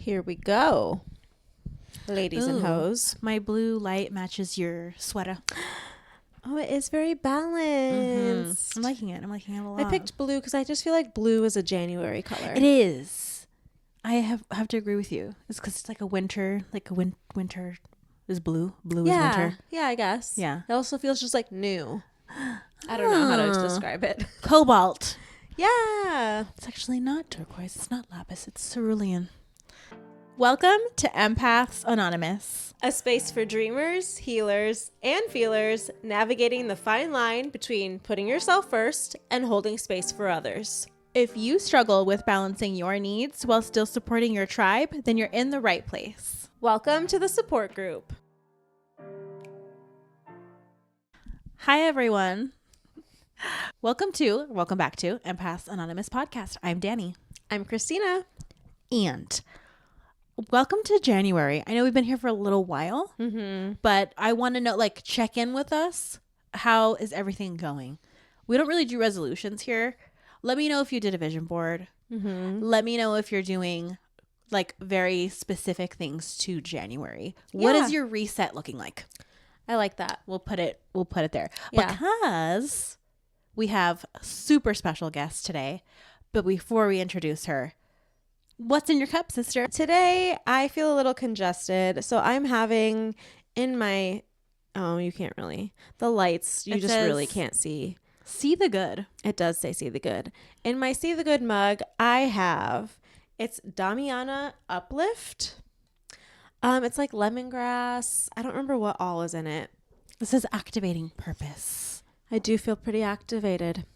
Here we go, ladies and Ooh, hoes. My blue light matches your sweater. Oh, it is very balanced. I'm liking it. I'm liking it a lot. I picked blue because I just feel like blue is a January color. It is. I have to agree with you. It's because it's like a winter, winter is blue. Blue is winter. Yeah, I guess. Yeah. It also feels just like new. I don't know how to describe it. Cobalt. Yeah. It's actually not turquoise. It's not lapis. It's cerulean. Welcome to Empaths Anonymous. A space for dreamers, healers, and feelers, navigating the fine line between putting yourself first and holding space for others. If you struggle with balancing your needs while still supporting your tribe, then you're in the right place. Welcome to the support group. Hi, everyone. Welcome back to Empaths Anonymous podcast. I'm Danny. I'm Christina. And welcome to January. I know we've been here for a little while, but I want to know, check in with us. How is everything going? We don't really do resolutions here. Let me know if you did a vision board. Let me know if you're doing very specific things to January. What is your reset looking like? I like that. We'll put it there. Yeah. Because we have a super special guest today. But before we introduce her, what's in your cup, sister? Today, I feel a little congested. So I'm having in my, you can't really, the lights, you just really can't see. See the good. It does say see the good. In my see the good mug, I have, it's Damiana Uplift. It's like lemongrass. I don't remember what all is in it. This is activating purpose. I do feel pretty activated.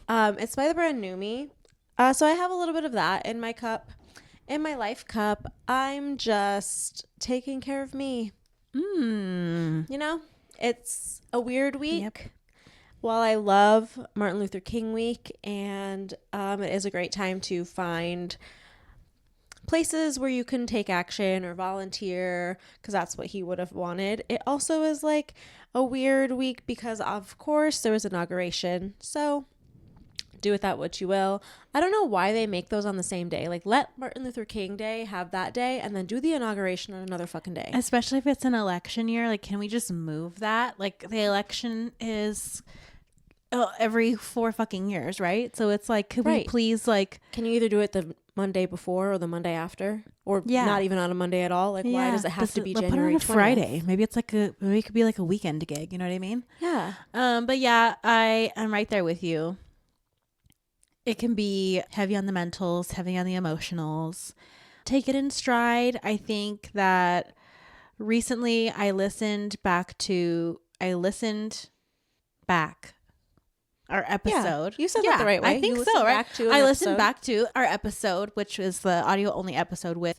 It's by the brand Numi. So I have a little bit of that in my cup. In my life cup, I'm just taking care of me. You know, it's a weird week. Yep. While I love Martin Luther King week, and it is a great time to find places where you can take action or volunteer, because that's what he would have wanted. It also is like a weird week because, of course, there was inauguration. So do with that what you will. I don't know why they make those on the same day. Let Martin Luther King Day have that day and then do the inauguration on another fucking day. Especially if it's an election year. Can we just move that? The election is every 4 fucking years, right? So it's could we please Can you either do it the Monday before or the Monday after, or not even on a Monday at all? Why does it have to be January 20th? Put it on a Friday. Maybe it's maybe it could be a weekend gig. You know what I mean? Yeah. But yeah, I am right there with you. It can be heavy on the mentals, heavy on the emotionals. Take it in stride. I think that recently I listened back our episode. Yeah, you said that the right way. I think so, right? I listened back to our episode, which was the audio only episode with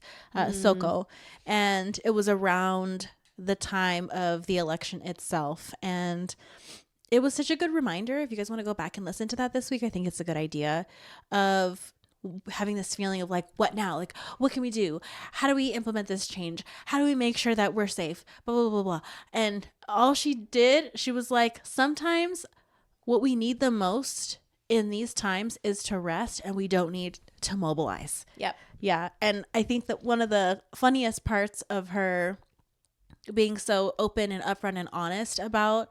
Soko, and it was around the time of the election itself, and it was such a good reminder. If you guys want to go back and listen to that this week, I think it's a good idea of having this feeling of what now? What can we do? How do we implement this change? How do we make sure that we're safe? Blah, blah, blah, blah. And all she did, she was sometimes what we need the most in these times is to rest, and we don't need to mobilize. Yep. Yeah. And I think that one of the funniest parts of her being so open and upfront and honest about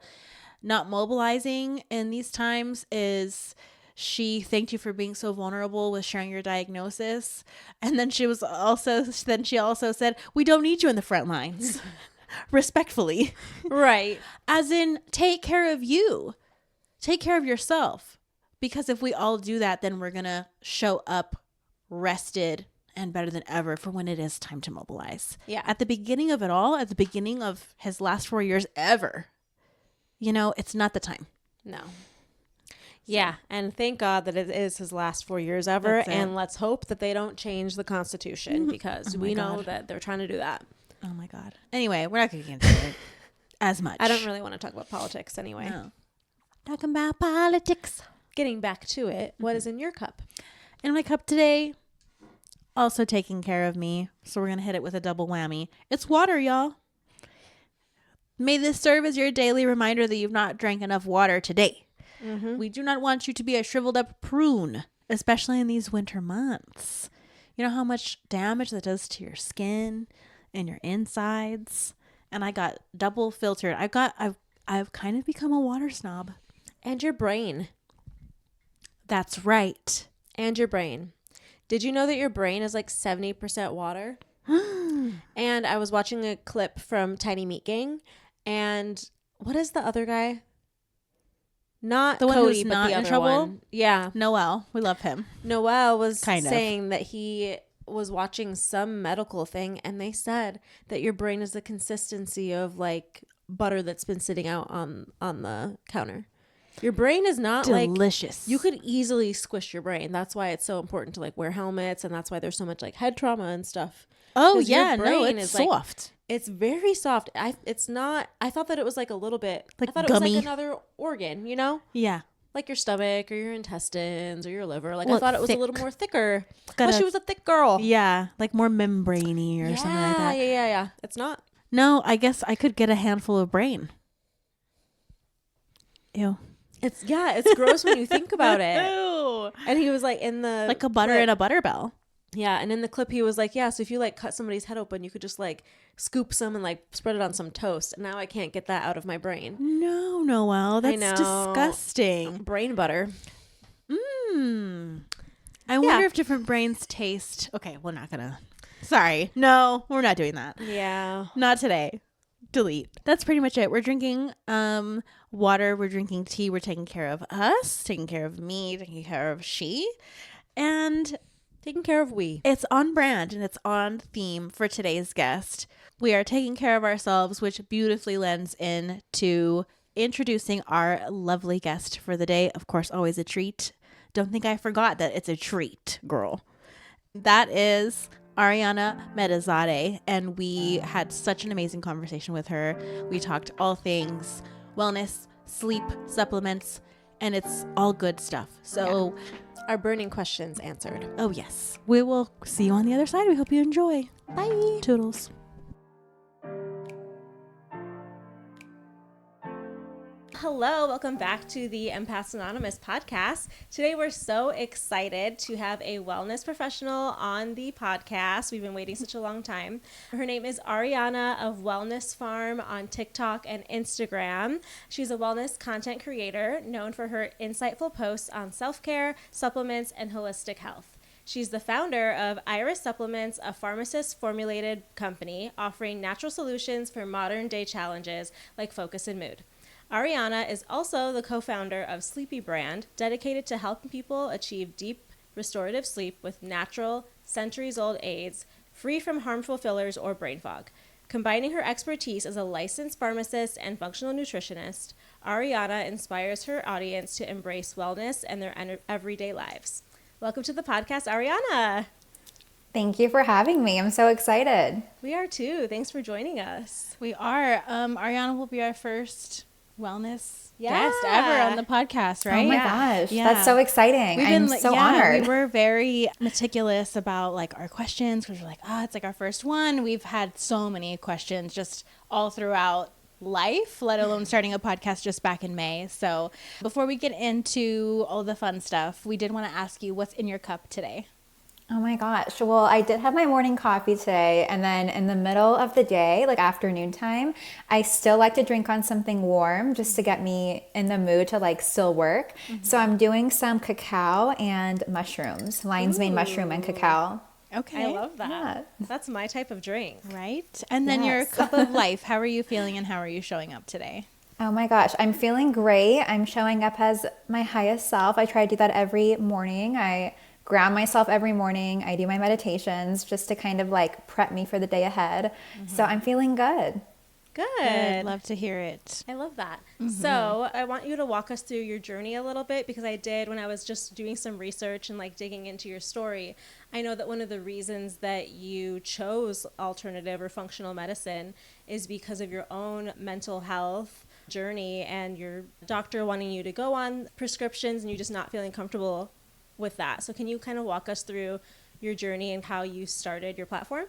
not mobilizing in these times is she thanked you for being so vulnerable with sharing your diagnosis. And then she also said, we don't need you in the front lines. Respectfully. Right. As in, take care of you. Take care of yourself. Because if we all do that, then we're going to show up rested and better than ever for when it is time to mobilize. Yeah. At the beginning of it all, at the beginning of his last 4 years ever, it's not the time. No. Yeah. And thank God that it is his last 4 years ever. And let's hope that they don't change the Constitution, because we know that they're trying to do that. Oh my God. Anyway, we're not going to get into it as much. I don't really want to talk about politics anyway. No. Talking about politics. Getting back to it, what is in your cup? In my cup today, also taking care of me. So we're going to hit it with a double whammy. It's water, y'all. May this serve as your daily reminder that you've not drank enough water today. We do not want you to be a shriveled up prune, especially in these winter months. You know how much damage that does to your skin and your insides? And I got double filtered. I've kind of become a water snob. And your brain. That's right. And your brain. Did you know that your brain is like 70% water? And I was watching a clip from Tiny Meat Gang, and what is the other guy? Not The one Cody, who's but not the in other trouble? one. Yeah. Noel, we love him. Noel was Kind of. saying that he was watching some medical thing, and they said that your brain is the consistency of like butter that's been sitting out on the counter. Your brain is not Delicious. like, you could easily squish your brain. That's why it's so important to like wear helmets, and that's why there's so much like head trauma and stuff. Oh 'Cause your yeah, no, brain it's is, like, soft. it's very soft. It's not. I thought that it was like a little bit Like I thought gummy. it was like another organ, you know, Yeah. like your stomach or your intestines or your liver. Like Well, I thought it was thick. a little more thicker. Got Well, a- she was a thick girl. Yeah, like more membraney or something like that. Yeah. It's not. No, I guess I could get a handful of brain. Ew. It's gross when you think about it. Ew. And he was like in the Like a butter clip, in a butter bell. Yeah, and in the clip he was like, yeah, so if you like cut somebody's head open, you could just like scoop some and like spread it on some toast. And now I can't get that out of my brain. No, Noelle, that's know. disgusting. Brain butter. I wonder if different brains taste. Okay, we're not gonna. Sorry, no, we're not doing that. Yeah. Not today. Delete. That's pretty much it. We're drinking water. We're drinking tea. We're taking care of us, taking care of me, taking care of she, and Taking care of we. it's on brand and it's on theme for today's guest. We are taking care of ourselves, which beautifully lends into introducing our lovely guest for the day. Of course, always a treat. Don't think I forgot that it's a treat, girl. That is Ariana Medizade, and we had such an amazing conversation with her. We talked all things wellness, sleep, supplements, and it's all good stuff. So Our burning questions answered. oh, yes. We will see you on the other side. We hope you enjoy. Bye. Toodles. Hello, welcome back to the Empaths Anonymous podcast. Today we're so excited to have a wellness professional on the podcast. We've been waiting such a long time. Her name is Ariana of Wellness Pharm on TikTok and Instagram. She's a wellness content creator known for her insightful posts on self-care, supplements, and holistic health. She's the founder of Iris Supplements, a pharmacist-formulated company offering natural solutions for modern-day challenges like focus and mood. Ariana is also the co-founder of Sleepy Brand, dedicated to helping people achieve deep, restorative sleep with natural, centuries-old aids, free from harmful fillers or brain fog. Combining her expertise as a licensed pharmacist and functional nutritionist, Ariana inspires her audience to embrace wellness in their everyday lives. Welcome to the podcast, Ariana. Thank you for having me. I'm so excited. We are too. Thanks for joining us. We are. Ariana will be our first wellness Yeah. guest ever on the podcast, right? Oh my gosh, Yeah. that's so exciting. I'm so honored. We were very meticulous about like our questions because we're like, it's like our first one. We've had so many questions just all throughout life, let alone starting a podcast just back in May. So before we get into all the fun stuff, we did want to ask you what's in your cup today. Oh my gosh. Well, I did have my morning coffee today, and then in the middle of the day, like afternoon time, I still like to drink on something warm just to get me in the mood to like still work. So I'm doing some cacao and mushrooms, lion's mane mushroom and cacao. Okay. I love that. Yeah. That's my type of drink. Right. And then your Yes. cup of life. How are you feeling and how are you showing up today? Oh my gosh, I'm feeling great. I'm showing up as my highest self. I try to do that every morning. I ground myself every morning. I do my meditations just to kind of like prep me for the day ahead. So I'm feeling good. Good. I'd love to hear it. I love that. So I want you to walk us through your journey a little bit, because I did when I was just doing some research and like digging into your story. I know that one of the reasons that you chose alternative or functional medicine is because of your own mental health journey and your doctor wanting you to go on prescriptions and you just not feeling comfortable with that. So can you kind of walk us through your journey and how you started your platform?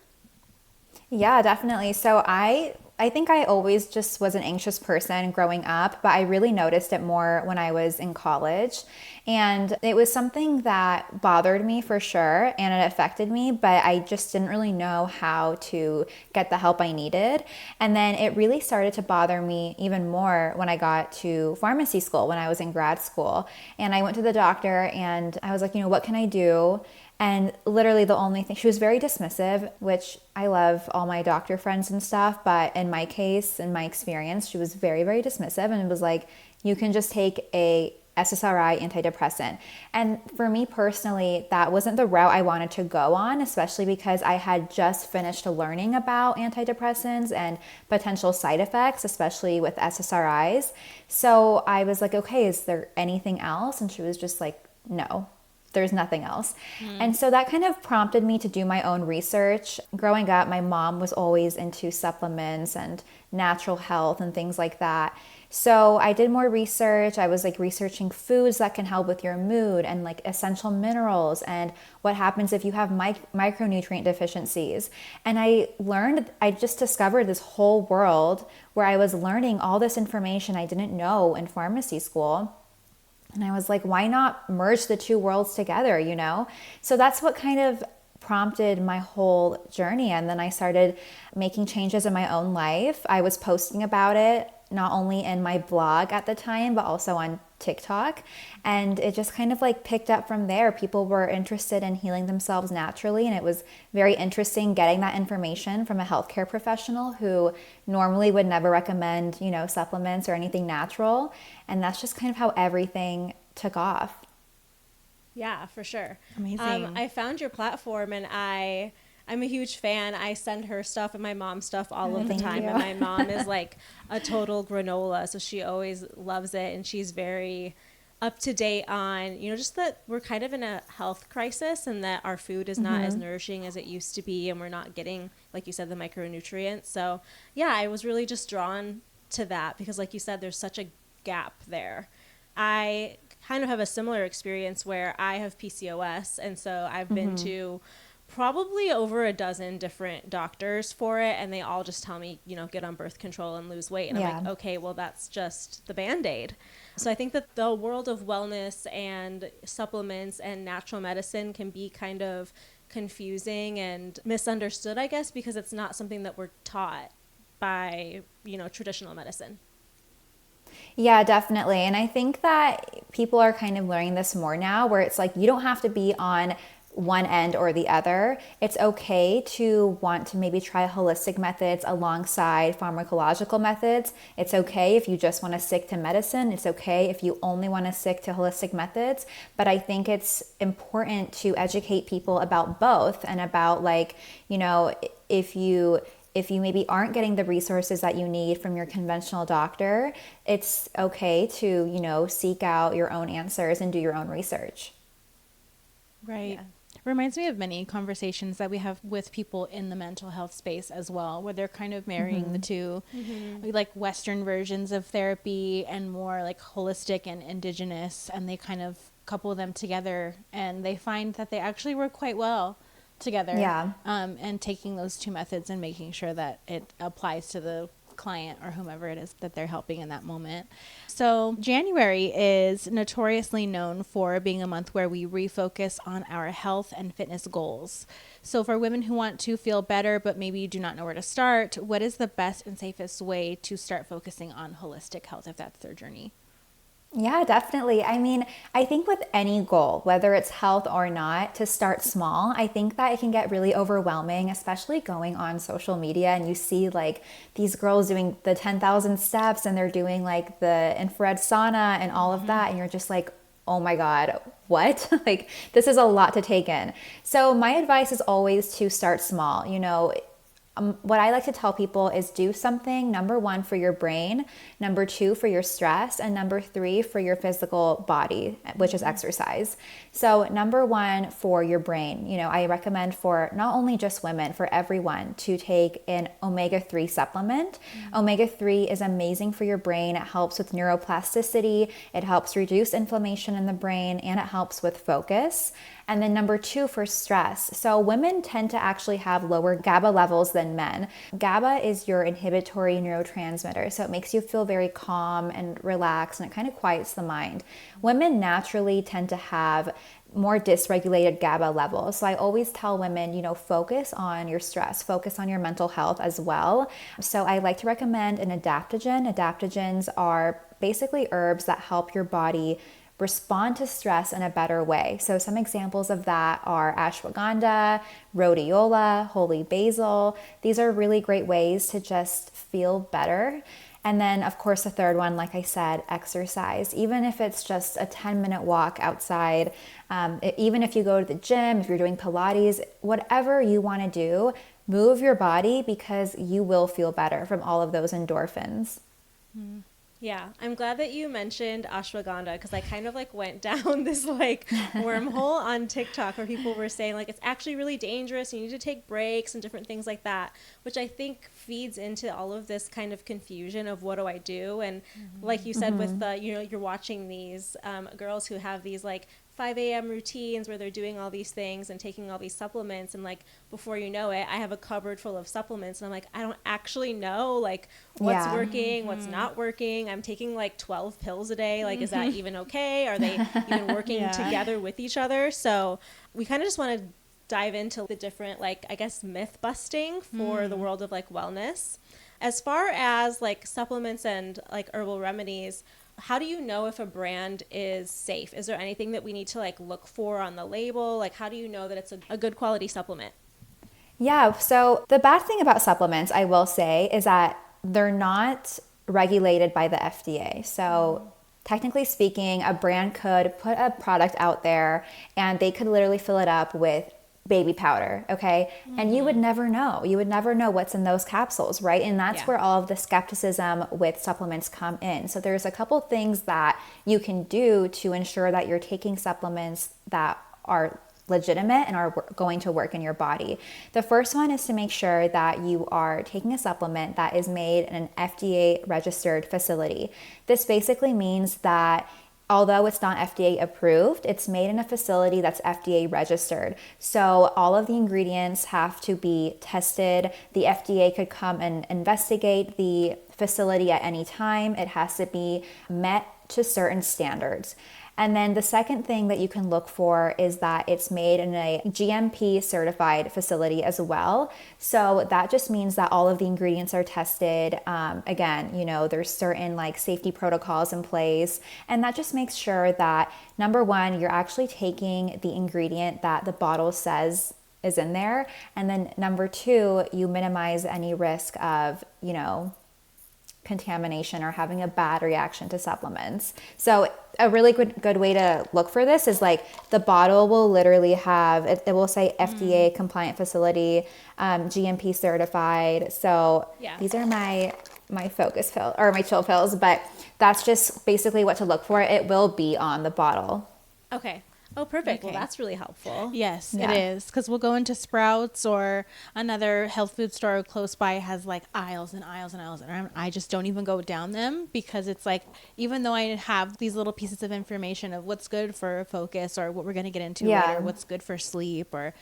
Yeah, definitely. So I think I always just was an anxious person growing up, but I really noticed it more when I was in college. And it was something that bothered me for sure, and it affected me, but I just didn't really know how to get the help I needed. And then it really started to bother me even more when I got to pharmacy school, when I was in grad school. And I went to the doctor and I was like, what can I do? And literally the only thing, she was very dismissive, which I love all my doctor friends and stuff. But in my case, in my experience, she was very, very dismissive. And it was like, you can just take a SSRI antidepressant. And for me personally, that wasn't the route I wanted to go on, especially because I had just finished learning about antidepressants and potential side effects, especially with SSRIs. So I was like, okay, is there anything else? And she was just like, no, there's nothing else. And so that kind of prompted me to do my own research. Growing up, my mom was always into supplements and natural health and things like that. So I did more research. I was like researching foods that can help with your mood and like essential minerals and what happens if you have micronutrient deficiencies. And I just discovered this whole world where I was learning all this information I didn't know in pharmacy school. And I was like, why not merge the two worlds together, So that's what kind of prompted my whole journey. And then I started making changes in my own life. I was posting about it, not only in my blog at the time, but also on TikTok. And it just kind of like picked up from there. People were interested in healing themselves naturally. And it was very interesting getting that information from a healthcare professional who normally would never recommend, supplements or anything natural. And that's just kind of how everything took off. Yeah, for sure. Amazing. I found your platform and I'm a huge fan. I send her stuff and my mom stuff all of the time. you. And my mom is like a total granola. So she always loves it. And she's very up to date on, just that we're kind of in a health crisis and that our food is not as nourishing as it used to be. And we're not getting, like you said, the micronutrients. So yeah, I was really just drawn to that because like you said, there's such a gap there. I kind of have a similar experience where I have PCOS. And so I've been to probably over a dozen different doctors for it. And they all just tell me, get on birth control and lose weight. And I'm like, okay, well, that's just the Band-Aid. So I think that the world of wellness and supplements and natural medicine can be kind of confusing and misunderstood, I guess, because it's not something that we're taught by, traditional medicine. Yeah, definitely. And I think that people are kind of learning this more now where it's like you don't have to be on one end or the other. It's okay to want to maybe try holistic methods alongside pharmacological methods. It's okay if you just want to stick to medicine. It's okay if you only want to stick to holistic methods. But I think it's important to educate people about both and about if you maybe aren't getting the resources that you need from your conventional doctor, it's okay to, seek out your own answers and do your own research. Right. Yeah. Reminds me of many conversations that we have with people in the mental health space as well, where they're kind of marrying the two, like Western versions of therapy and more like holistic and indigenous, and they kind of couple them together and they find that they actually work quite well together. Yeah. And taking those two methods and making sure that it applies to the client or whomever it is that they're helping in that moment. So January is notoriously known for being a month where we refocus on our health and fitness goals. So for women who want to feel better but maybe do not know where to start, what is the best and safest way to start focusing on holistic health if that's their journey? Yeah, definitely. I mean, I think with any goal, whether it's health or not, to start small, I think that it can get really overwhelming, especially going on social media and you see like these girls doing the 10,000 steps and they're doing like the infrared sauna and all of that. And you're just like, oh my God, what? Like, this is a lot to take in. So my advice is always to start small. What I like to tell people is do something, number 1, for your brain, number 2, for your stress, and number 3, for your physical body, which is exercise. So number 1, for your brain, I recommend for not only just women, for everyone to take an omega-3 supplement. Omega-3 is amazing for your brain. It helps with neuroplasticity. It helps reduce inflammation in the brain, and it helps with focus. And then number 2 for stress. So women tend to actually have lower GABA levels than men. GABA is your inhibitory neurotransmitter. So it makes you feel very calm and relaxed, and it kind of quiets the mind. Women naturally tend to have more dysregulated GABA levels. So I always tell women, focus on your stress, focus on your mental health as well. So I like to recommend an adaptogen. Adaptogens are basically herbs that help your body respond to stress in a better way. So some examples of that are ashwagandha, rhodiola, holy basil. These are really great ways to just feel better. And then, of course, the third one, like I said, exercise. Even if it's just a 10-minute walk outside, even if you go to the gym, if you're doing Pilates, whatever you want to do, move your body, because you will feel better from all of those endorphins. Yeah, I'm glad that you mentioned ashwagandha, because I kind of went down this wormhole on TikTok where people were saying it's actually really dangerous. You need to take breaks and different things like that, which I think feeds into all of this kind of confusion of what do I do. And like you said, with the, you're watching these girls who have these 5 a.m. routines where they're doing all these things and taking all these supplements, and before you know it, I have a cupboard full of supplements, and I'm I don't actually know what's working, what's not working. I'm taking 12 pills a day. Is that even okay? Are they even working together with each other? So we kind of just want to dive into the different I guess myth busting for the world of wellness. As far as supplements and herbal remedies, how do you know if a brand is safe? Is there anything that we need to look for on the label? How do you know that it's a good quality supplement? Yeah, so the bad thing about supplements, I will say, is that they're not regulated by the FDA. So technically speaking, a brand could put a product out there and they could literally fill it up with baby powder, okay? And you would never know. You would never know what's in those capsules, right? And that's where all of the skepticism with supplements come in. So there's a couple things that you can do to ensure that you're taking supplements that are legitimate and are going to work in your body. The first one is to make sure that you are taking a supplement that is made in an FDA registered facility. This basically means that although it's not FDA approved, it's made in a facility that's FDA registered. So all of the ingredients have to be tested. The FDA could come and investigate the facility at any time. It has to be met to certain standards. And then the second thing that you can look for is that it's made in a GMP certified facility as well. So that just means that all of the ingredients are tested. Again, there's certain safety protocols in place. And that just makes sure that, number one, you're actually taking the ingredient that the bottle says is in there. And then number two, you minimize any risk of, contamination or having a bad reaction to supplements. So a really good way to look for this is the bottle will literally have, it will say FDA compliant facility, GMP certified. So these are my focus pill or my chill pills, but that's just basically what to look for. It will be on the bottle. Okay. Oh, perfect. Okay. Well, that's really helpful. Yes, it is. Because we'll go into Sprouts or another health food store close by has aisles and aisles and aisles. And I just don't even go down them, because it's even though I have these little pieces of information of what's good for focus or what we're going to get into later, what's good for sleep, or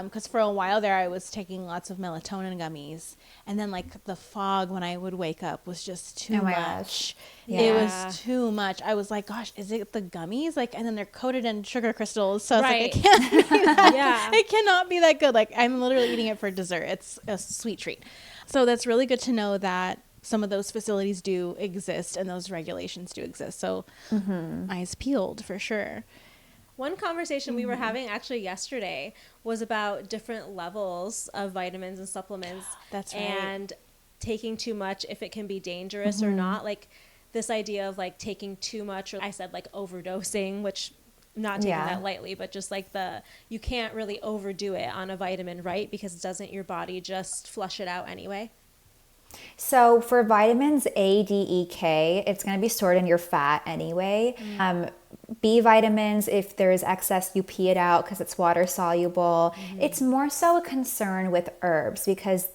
because for a while there I was taking lots of melatonin gummies, and then the fog when I would wake up was just too much. Gosh. Yeah. It was too much. I was gosh, is it the gummies? And then they're coated in sugar crystals, so it's it can't be that. It cannot be that good. I'm literally eating it for dessert. It's a sweet treat. So that's really good to know that some of those facilities do exist and those regulations do exist. So eyes peeled for sure. One conversation we were having actually yesterday was about different levels of vitamins and supplements. That's right. And taking too much, if it can be dangerous or not. This idea of taking too much, or I said overdosing, which not taking that lightly, but just you can't really overdo it on a vitamin, right? Because doesn't your body just flush it out anyway? So for vitamins A, D, E, K, it's going to be stored in your fat anyway. B vitamins, if there's excess, you pee it out because it's water soluble. It's more so a concern with herbs, because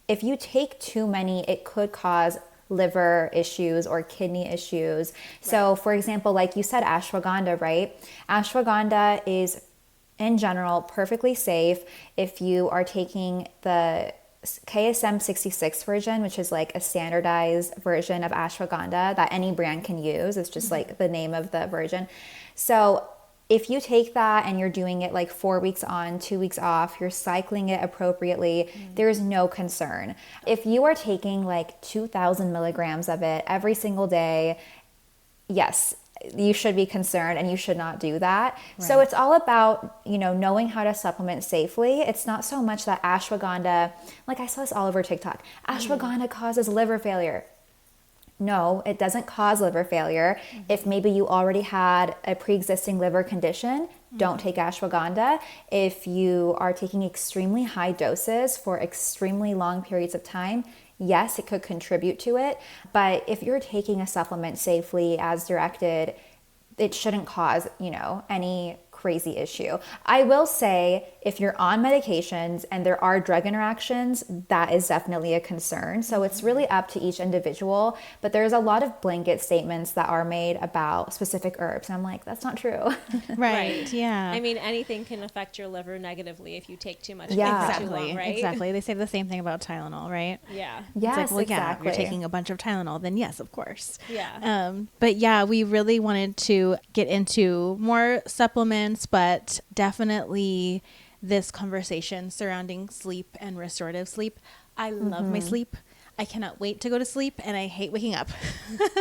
if you take too many, it could cause liver issues or kidney issues. So for example, like you said, ashwagandha, right? Ashwagandha is in general, perfectly safe if you are taking the KSM 66 version, which is like a standardized version of ashwagandha that any brand can use. It's just like the name of the version. So if you take that and you're doing it like 4 weeks on, 2 weeks off, you're cycling it appropriately, there's no concern. If you are taking like 2,000 milligrams of it every single day, yes, you should be concerned and you should not do that. Right. So it's all about, knowing how to supplement safely. It's not so much that ashwagandha, like I saw this all over TikTok, ashwagandha causes liver failure. No, it doesn't cause liver failure. If maybe you already had a pre-existing liver condition, don't take ashwagandha. If you are taking extremely high doses for extremely long periods of time, yes, it could contribute to it. But if you're taking a supplement safely as directed, it shouldn't cause, any crazy issue. I will say if you're on medications and there are drug interactions, that is definitely a concern. So it's really up to each individual, but there's a lot of blanket statements that are made about specific herbs. And I'm like, that's not true. Right. Yeah. I mean, anything can affect your liver negatively if you take too much. Yeah. Exactly. Too long, right? Exactly. They say the same thing about Tylenol, right? Yeah. Yes, it's like, well, exactly. Yeah, if you're taking a bunch of Tylenol, then yes, of course. Yeah. But yeah, we really wanted to get into more supplements, but definitely this conversation surrounding sleep and restorative sleep. I love my sleep. I cannot wait to go to sleep, and I hate waking up.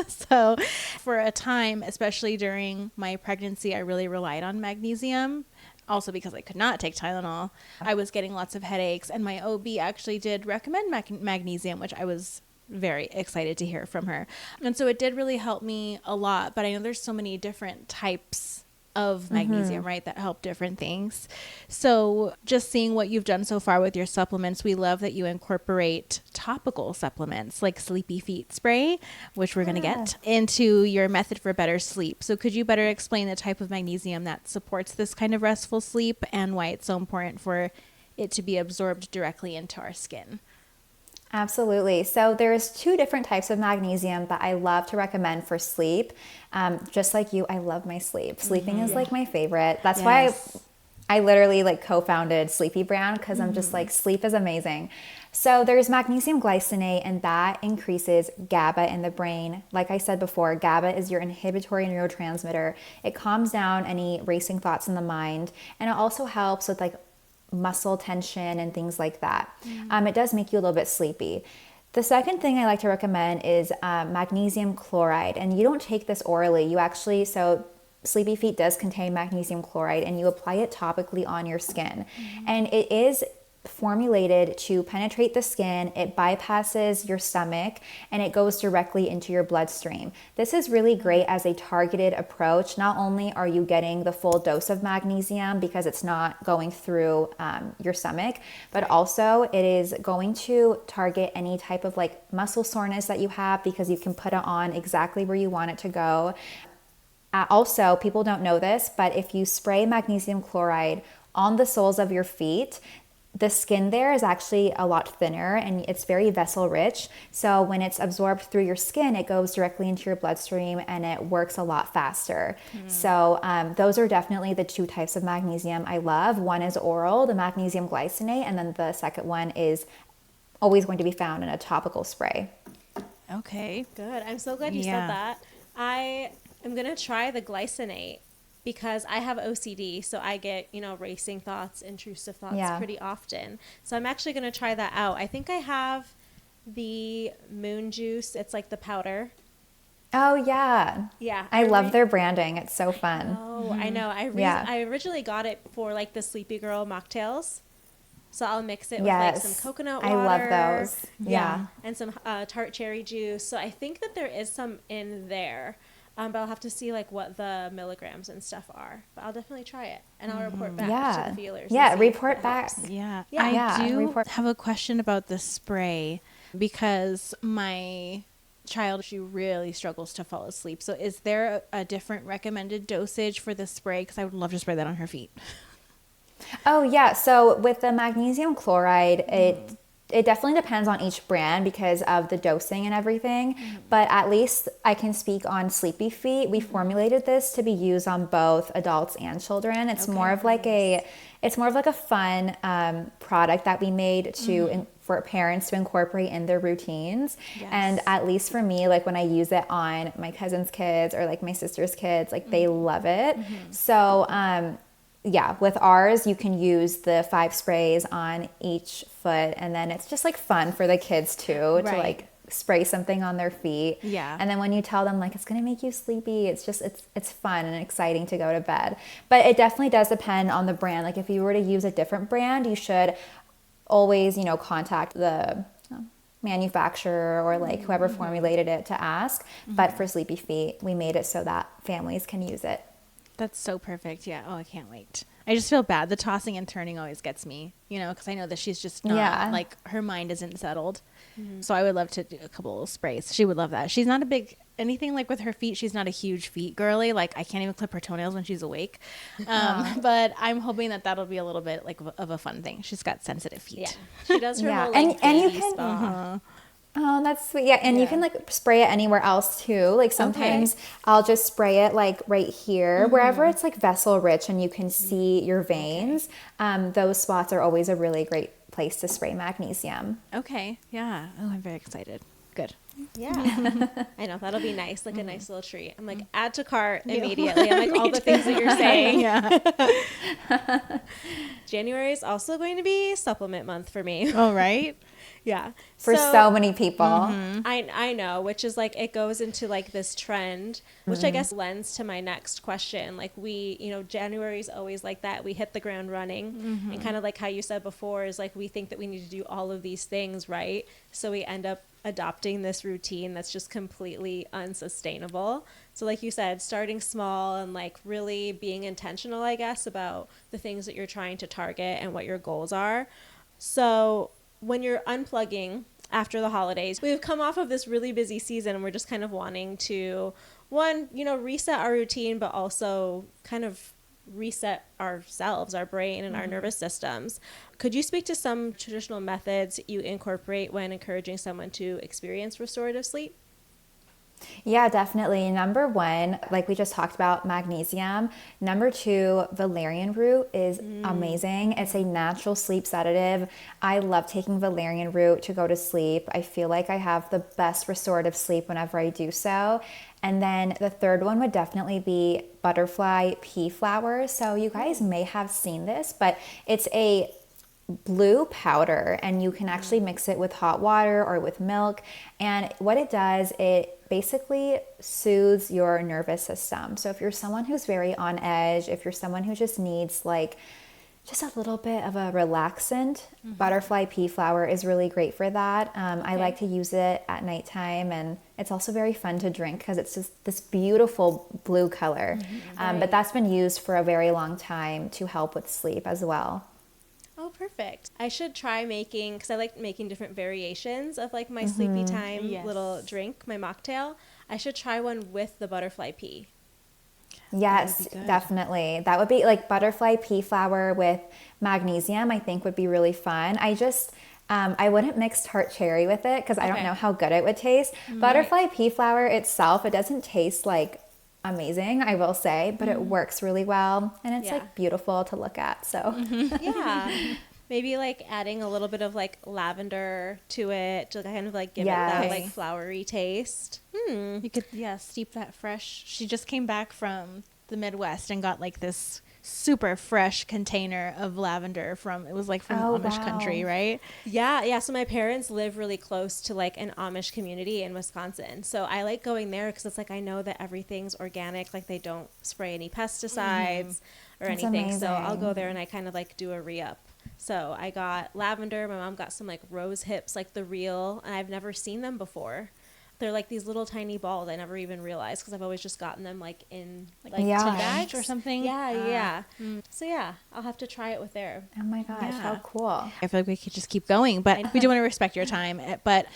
So for a time, especially during my pregnancy, I really relied on magnesium. Also because I could not take Tylenol. I was getting lots of headaches, and my OB actually did recommend magnesium, which I was very excited to hear from her. And so it did really help me a lot, but I know there's so many different types of magnesium, right, that help different things. So just seeing what you've done so far with your supplements, we love that you incorporate topical supplements like Sleepy Feet spray, which we're going to get into your method for better sleep. So could you better explain the type of magnesium that supports this kind of restful sleep and why it's so important for it to be absorbed directly into our skin? Absolutely. So there's 2 different types of magnesium that I love to recommend for sleep. Just like you, I love my sleep. Sleeping is like my favorite. That's why I literally like co-founded Sleepy Brand, because I'm just like, sleep is amazing. So there's magnesium glycinate, and that increases GABA in the brain. Like I said before, GABA is your inhibitory neurotransmitter. It calms down any racing thoughts in the mind, and it also helps with like muscle tension and things like that. It does make you a little bit sleepy. The second thing I like to recommend is magnesium chloride, and you don't take this orally. You actually, so Sleepy Feet does contain magnesium chloride, and you apply it topically on your skin. And it is formulated to penetrate the skin. It bypasses your stomach and it goes directly into your bloodstream. This is really great as a targeted approach. Not only are you getting the full dose of magnesium because it's not going through your stomach, but also it is going to target any type of like muscle soreness that you have, because you can put it on exactly where you want it to go. Also, people don't know this, but if you spray magnesium chloride on the soles of your feet, the skin there is actually a lot thinner and it's very vessel rich. So when it's absorbed through your skin, it goes directly into your bloodstream and it works a lot faster. So those are definitely the 2 types of magnesium I love. One is oral, the magnesium glycinate, and then the second one is always going to be found in a topical spray. Okay. Good. I'm so glad you said that. I am going to try the glycinate, because I have OCD, so I get, racing thoughts, intrusive thoughts pretty often. So I'm actually going to try that out. I think I have the Moon Juice. It's like the powder. Oh, yeah. Yeah. I love their branding. It's so fun. Oh, I know. I originally got it for like the Sleepy Girl mocktails. So I'll mix it with like some coconut water. I love those. Yeah. And some tart cherry juice. So I think that there is some in there. But I'll have to see like what the milligrams and stuff are. But I'll definitely try it, and I'll report back to the feelers. Yeah, report back. I do have a question about the spray, because my child, she really struggles to fall asleep. So is there a different recommended dosage for the spray? Because I would love to spray that on her feet. Oh, yeah. So with the magnesium chloride, it definitely depends on each brand because of the dosing and everything. But at least I can speak on Sleepy Feet. We formulated this to be used on both adults and children. It's more of like a fun product that we made to for parents to incorporate in their routines. Yes. And at least for me, like when I use it on my cousin's kids or like my sister's kids, like they love it. So yeah, with ours, you can use the 5 sprays on each foot, and then it's just like fun for the kids too to like spray something on their feet. Yeah. And then when you tell them like it's gonna make you sleepy, it's just it's fun and exciting to go to bed. But it definitely does depend on the brand. Like if you were to use a different brand, you should always, contact the manufacturer or like whoever formulated it to ask. But for Sleepy Feet, we made it so that families can use it. That's so perfect. Yeah. Oh, I can't wait. I just feel bad. The tossing and turning always gets me, because I know that she's just not like her mind isn't settled. So I would love to do a couple little sprays. She would love that. She's not a big anything like with her feet. She's not a huge feet girly. Like I can't even clip her toenails when she's awake. But I'm hoping that that'll be a little bit like of a fun thing. She's got sensitive feet. Yeah. She does her whole and like you baby can spa. Oh, that's sweet. Yeah, and you can like spray it anywhere else too. Like sometimes I'll just spray it like right here, wherever it's like vessel rich and you can see your veins. Those spots are always a really great place to spray magnesium. Okay. Yeah. Oh, I'm very excited. Good. Yeah. I know. That'll be nice. Like a nice little treat. I'm like, add to cart immediately. I'm like, all the things that you're saying. Yeah. January is also going to be supplement month for me. All right. Yeah. For so many people. I know, which is like, it goes into like this trend, which I guess lends to my next question. Like January is always like that. We hit the ground running and kind of like how you said before is like, we think that we need to do all of these things, right? So we end up adopting this routine that's just completely unsustainable. So like you said, starting small and like really being intentional, I guess, about the things that you're trying to target and what your goals are. So when you're unplugging after the holidays, we've come off of this really busy season and we're just kind of wanting to, reset our routine, but also kind of reset ourselves, our brain and our nervous systems. Could you speak to some traditional methods you incorporate when encouraging someone to experience restorative sleep? Yeah, definitely. Number 1, like we just talked about, magnesium. Number 2, valerian root is amazing. It's a natural sleep sedative. I love taking valerian root to go to sleep. I feel like I have the best restorative sleep whenever I do so. And then the third one would definitely be butterfly pea flower. So you guys may have seen this, but it's a blue powder and you can actually mix it with hot water or with milk. And what it does, it basically soothes your nervous system. So if you're someone who's very on edge, if you're someone who just needs like just a little bit of a relaxant, butterfly pea flower is really great for that. I like to use it at nighttime, and it's also very fun to drink because it's just this beautiful blue color. But that's been used for a very long time to help with sleep as well. Oh, perfect. I should try making, because I like making different variations of like my sleepy time little drink, my mocktail. I should try one with the butterfly pea. Yes, definitely. That would be like butterfly pea flower with magnesium, I think would be really fun. I wouldn't mix tart cherry with it because I don't know how good it would taste. Butterfly pea flower itself, it doesn't taste like amazing, I will say, but it works really well and it's like beautiful to look at. So yeah, maybe like adding a little bit of like lavender to it to kind of like give it that like flowery taste. You could steep that fresh. She just came back from the Midwest and got like this super fresh container of lavender from Amish country, right? Yeah. So my parents live really close to like an Amish community in Wisconsin. So I like going there because it's like I know that everything's organic, like they don't spray any pesticides or That's anything. amazing. So I'll go there and I kind of like do a re-up. So I got lavender. My mom got some like rose hips, like the real, and I've never seen them before. They're like these little tiny balls. I never even realized because I've always just gotten them like in like bags or something. Yeah. So yeah, I'll have to try it with there. oh my gosh, how cool. I feel like we could just keep going, but we do want to respect your time. But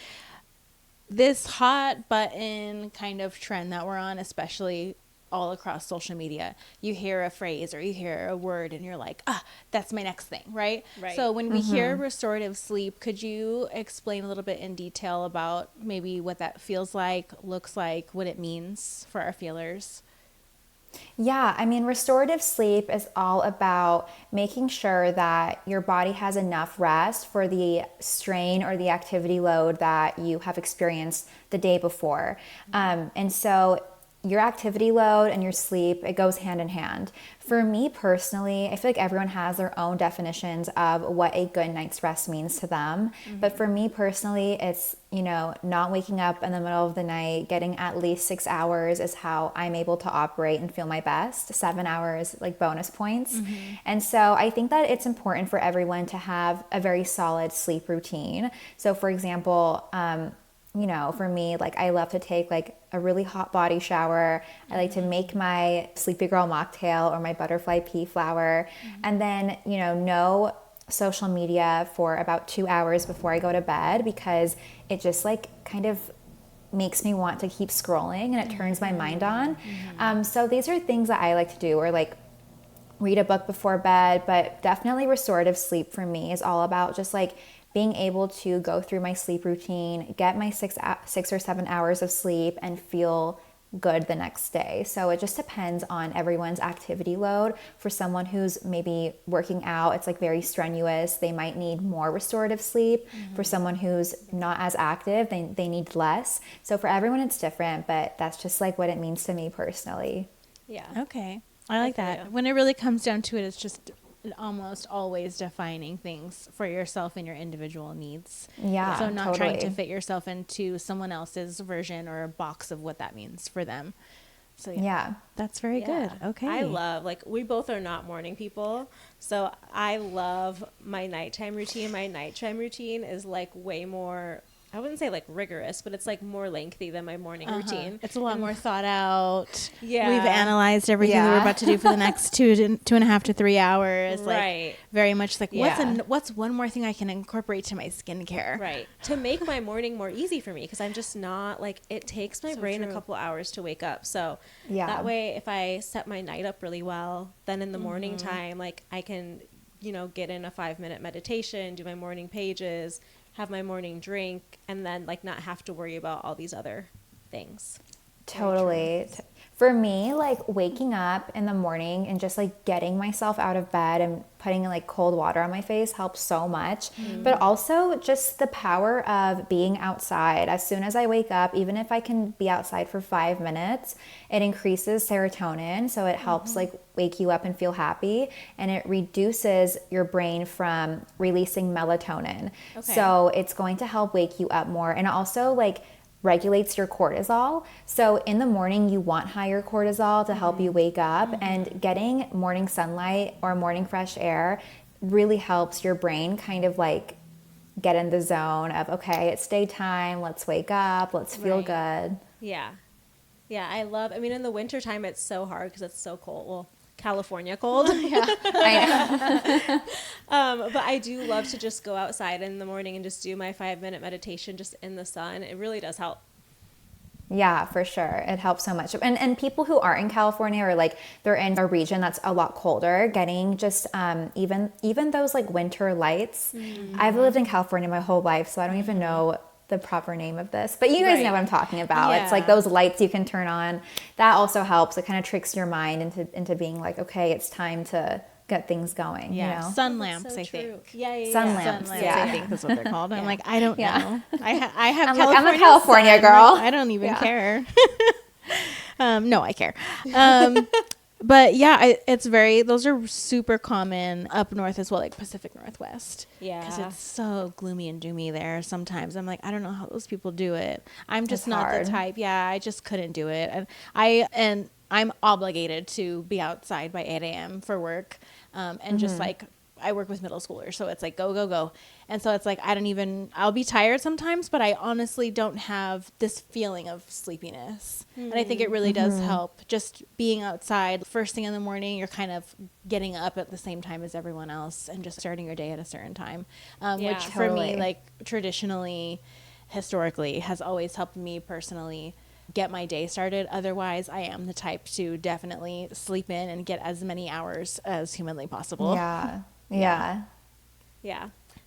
this hot button kind of trend that we're on, especially all across social media. You hear a phrase or you hear a word and you're like, that's my next thing, right? So when we hear restorative sleep, could you explain a little bit in detail about maybe what that feels like, looks like, what it means for our feelers? Yeah, I mean, restorative sleep is all about making sure that your body has enough rest for the strain or the activity load that you have experienced the day before. And so your activity load and your sleep, it goes hand in hand. For me personally, I feel like everyone has their own definitions of what a good night's rest means to them. But for me personally, it's, not waking up in the middle of the night, getting at least 6 hours is how I'm able to operate and feel my best. 7 hours, like bonus points. And so I think that it's important for everyone to have a very solid sleep routine. So for example, for me, like I love to take like a really hot body shower. I like to make my Sleepy Girl mocktail or my butterfly pea flower. And then, no social media for about 2 hours before I go to bed, because it just like kind of makes me want to keep scrolling and it turns my mind on. So these are things that I like to do, or like read a book before bed. But definitely restorative sleep for me is all about just like being able to go through my sleep routine, get my 6 or 7 hours of sleep, and feel good the next day. So it just depends on everyone's activity load. For someone who's maybe working out, it's like very strenuous, they might need more restorative sleep. For someone who's not as active, they need less. So for everyone it's different, but that's just like what it means to me personally. Yeah. Okay. I like that. When it really comes down to it, it's just almost always defining things for yourself and your individual needs. Yeah, so not totally. trying to fit yourself into someone else's version or a box of what that means for them. So yeah. That's very good. Okay. I love, like, we both are not morning people, so I love my nighttime routine. My nighttime routine is like way more, I wouldn't say like rigorous, but it's like more lengthy than my morning routine. It's a lot more thought out. Yeah. We've analyzed everything that we're about to do for the next 2.5 to 3 hours. Right. Like very much like Yeah. what's one more thing I can incorporate to my skincare? Right. To make my morning more easy for me, because I'm just not like, it takes my brain a couple hours to wake up. So that way, if I set my night up really well, then in the morning time, like I can, get in a 5-minute meditation, do my morning pages, have my morning drink, and then like not have to worry about all these other things. Totally. For me, like waking up in the morning and just like getting myself out of bed and putting like cold water on my face helps so much. But also just the power of being outside. As soon as I wake up, even if I can be outside for 5 minutes, it increases serotonin. So it helps like wake you up and feel happy. And it reduces your brain from releasing melatonin. Okay. So it's going to help wake you up more. And also like regulates your cortisol. So in the morning, you want higher cortisol to help you wake up, and getting morning sunlight or morning fresh air really helps your brain kind of like get in the zone of, okay, it's daytime, let's wake up, let's feel good. Yeah. Yeah. I mean, in the wintertime, it's so hard because it's so cold. Well, California cold. I know. But I do love to just go outside in the morning and just do my 5-minute meditation just in the sun. It really does help. Yeah, for sure. It helps so much. And people who aren't in California, or like they're in a region that's a lot colder, getting just even those like winter lights. I've lived in California my whole life, so I don't even know the proper name of this, but you guys know what I'm talking about. It's like those lights you can turn on. That also helps. It kind of tricks your mind into being like, okay, it's time to get things going. Sun lamps, So I true. think. Yeah. Sun lamps, I think that's what they're called. I'm like, I don't know. I have I'm California like, I'm a California sun. girl. I don't even care. No, I care. But yeah, those are super common up north as well, like Pacific Northwest. Yeah. Because it's so gloomy and doomy there sometimes. I'm like, I don't know how those people do it. I'm just It's not hard. the type. Yeah, I just couldn't do it. And I'm obligated to be outside by 8 a.m. for work. And just like, I work with middle schoolers, so it's like go, go, go. And so it's like, I'll be tired sometimes, but I honestly don't have this feeling of sleepiness. And I think it really does help just being outside first thing in the morning. You're kind of getting up at the same time as everyone else and just starting your day at a certain time, which for me, Totally. like traditionally, historically has always helped me personally get my day started. Otherwise, I am the type to definitely sleep in and get as many hours as humanly possible. Yeah.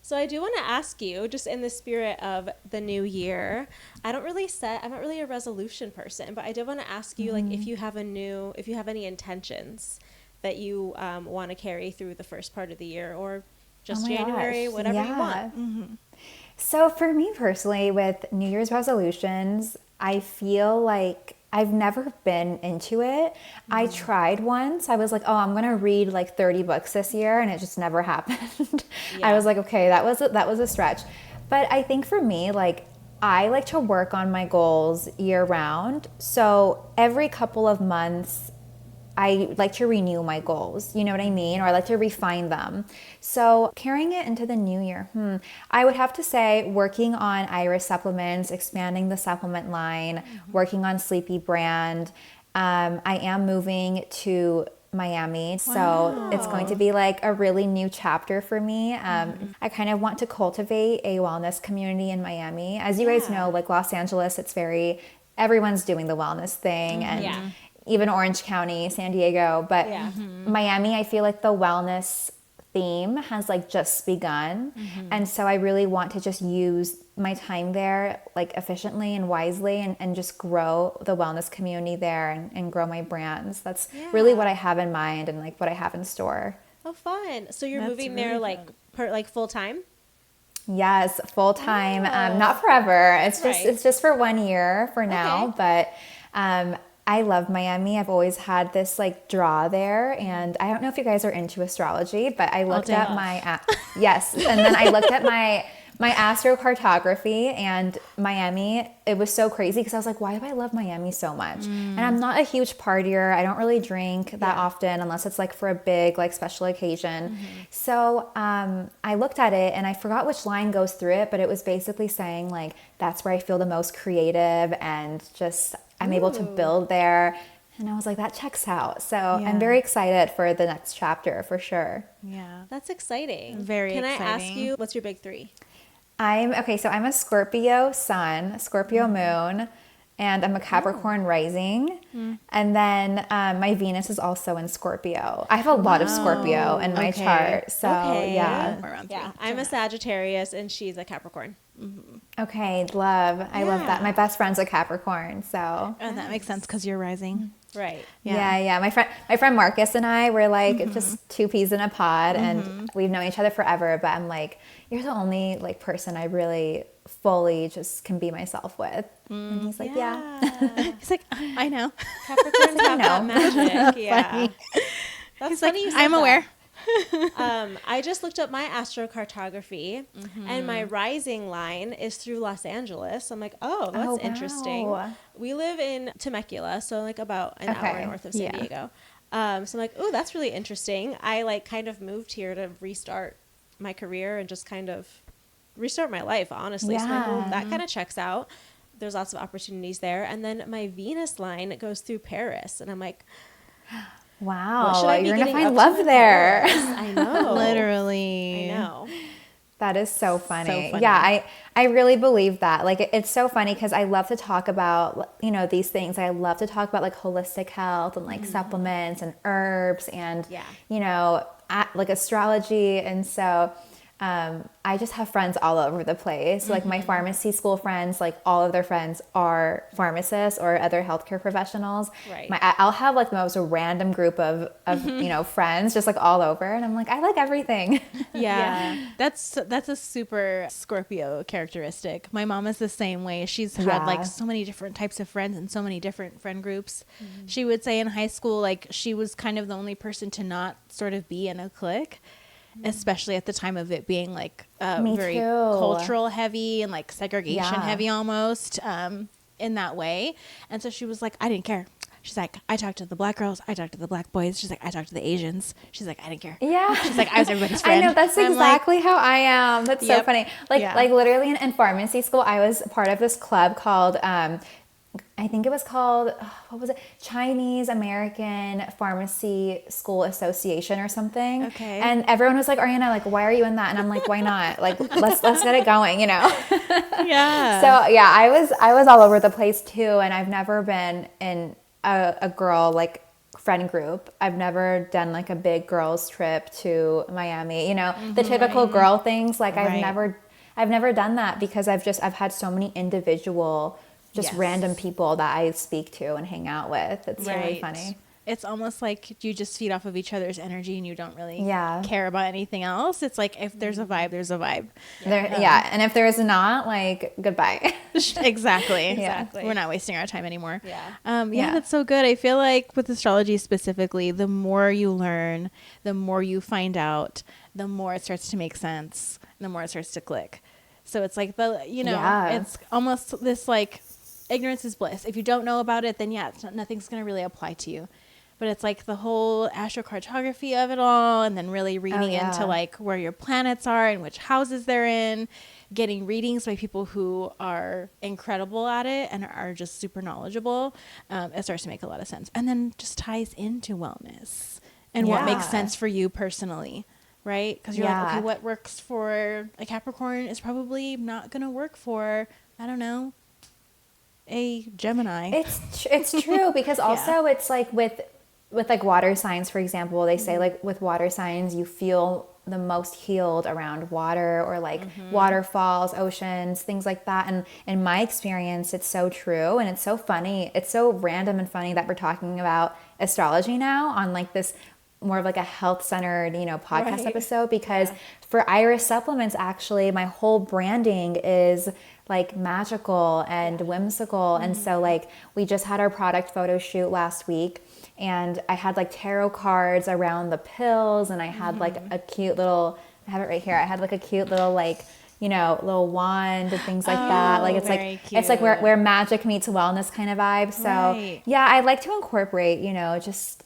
So I do want to ask you, just in the spirit of the new year, I'm not really a resolution person, but I did want to ask you, like, if you have any intentions that you want to carry through the first part of the year, or just January, whatever you want. So for me personally, with New Year's resolutions, I feel like I've never been into it. I tried once. I was like, oh, I'm going to read like 30 books this year, and it just never happened. I was like, okay, that was a stretch. But I think for me, like, I like to work on my goals year round. So every couple of months, I like to renew my goals, you know what I mean? Or I like to refine them. So carrying it into the new year, I would have to say working on Iris supplements, expanding the supplement line, working on Sleepy brand. I am moving to Miami, so it's going to be like a really new chapter for me. I kind of want to cultivate a wellness community in Miami. As you guys know, like Los Angeles, everyone's doing the wellness thing, and even Orange County, San Diego, but Miami, I feel like the wellness theme has like just begun. And so I really want to just use my time there like efficiently and wisely, and just grow the wellness community there, and grow my brands. That's really what I have in mind, and like what I have in store. Oh, fun. So you're moving there like full time? Yes, full time. Not forever. It's just for 1 year for now, but I love Miami. I've always had this like draw there, and I don't know if you guys are into astrology, but I looked at my yes, and then I looked at my astrocartography, and Miami. It was so crazy because I was like, why do I love Miami so much? And I'm not a huge partier. I don't really drink that often unless it's like for a big like special occasion. So I looked at it, and I forgot which line goes through it, but it was basically saying like that's where I feel the most creative, and just I'm able to build there. And I was like, that checks out. So I'm very excited for the next chapter for sure. Yeah. That's exciting. Very exciting. exciting. I ask you, what's your big three? So I'm a Scorpio sun, Scorpio moon, and I'm a Capricorn rising. And then my Venus is also in Scorpio. I have a lot of Scorpio in my chart. So yeah. I'm a Sagittarius, and she's a Capricorn. Okay, love. I love that. My best friend's a Capricorn, so. Oh, that makes sense because you're rising. Right. Yeah. My friend Marcus and I were like just two peas in a pod, and we've known each other forever, but I'm like, you're the only like person I really fully just can be myself with. And he's like, He's like, I know. Capricorns have that magic. Yeah. That's funny. Like, I'm aware. I just looked up my astrocartography, and my rising line is through Los Angeles. I'm like, oh, that's interesting. We live in Temecula, so like about an hour north of San Diego. So I'm like, oh, that's really interesting. I like kind of moved here to restart my career and just kind of restart my life, honestly. So that kind of checks out. There's lots of opportunities there. And then my Venus line goes through Paris, and I'm like, wow, you're going to find love there. I know. Literally. I know. That is so funny. Yeah, I really believe that. Like, it's so funny because I love to talk about, these things. I love to talk about like holistic health and like supplements and herbs and, like astrology. And so I just have friends all over the place. Like my pharmacy school friends, like all of their friends are pharmacists or other healthcare professionals. Right. I'll have like the most random group of friends just like all over. And I'm like, I like everything. Yeah. That's a super Scorpio characteristic. My mom is the same way. She's had like so many different types of friends and so many different friend groups. She would say in high school, like she was kind of the only person to not sort of be in a clique. Especially at the time of it being like very cultural heavy and like segregation heavy almost in that way. And so she was like, I didn't care. She's like, I talked to the black girls. I talked to the black boys. She's like, I talked to the Asians. She's like, I didn't care. Yeah. She's like, I was everybody's friend. I know. That's exactly how I am. That's so funny. Like literally in pharmacy school, I was part of this club called I think it was called, what was it? Chinese American Pharmacy School Association or something. Okay. And everyone was like, Ariana, like, why are you in that? And I'm like, why not? Like, let's get it going, Yeah. So yeah, I was all over the place too, and I've never been in a girl like friend group. I've never done like a big girls trip to Miami. You know, the typical girl things. Like I've never done that because I've had so many individual, just random people that I speak to and hang out with. It's really funny. It's almost like you just feed off of each other's energy and you don't really Yeah. care about anything else. It's like if there's a vibe, there's a vibe. And if there is not, like, goodbye. Exactly. Exactly. We're not wasting our time anymore. Yeah. That's so good. I feel like with astrology specifically, the more you learn, the more you find out, the more it starts to make sense, and the more it starts to click. So it's like it's almost this like ignorance is bliss. If you don't know about it, then nothing's going to really apply to you. But it's like the whole astrocartography of it all, and then really reading into like where your planets are and which houses they're in, getting readings by people who are incredible at it and are just super knowledgeable. It starts to make a lot of sense. And then just ties into wellness and what makes sense for you personally, right? Because you're like, okay, what works for a Capricorn is probably not going to work for, I don't know, a Gemini. It's true because also it's like with like water signs, for example, they say like with water signs you feel the most healed around water or like waterfalls, oceans, things like that. And in my experience, it's so true. And it's so funny. It's so random and funny that we're talking about astrology now on like this more of like a health centered, podcast episode, because for Iris Supplements, actually, my whole branding is like magical and whimsical. And so like we just had our product photo shoot last week, and I had like tarot cards around the pills, and I had like a cute little, I have it right here. I had like a cute little like, little wand and things like that. Like it's like where magic meets wellness kind of vibe. So I like to incorporate, just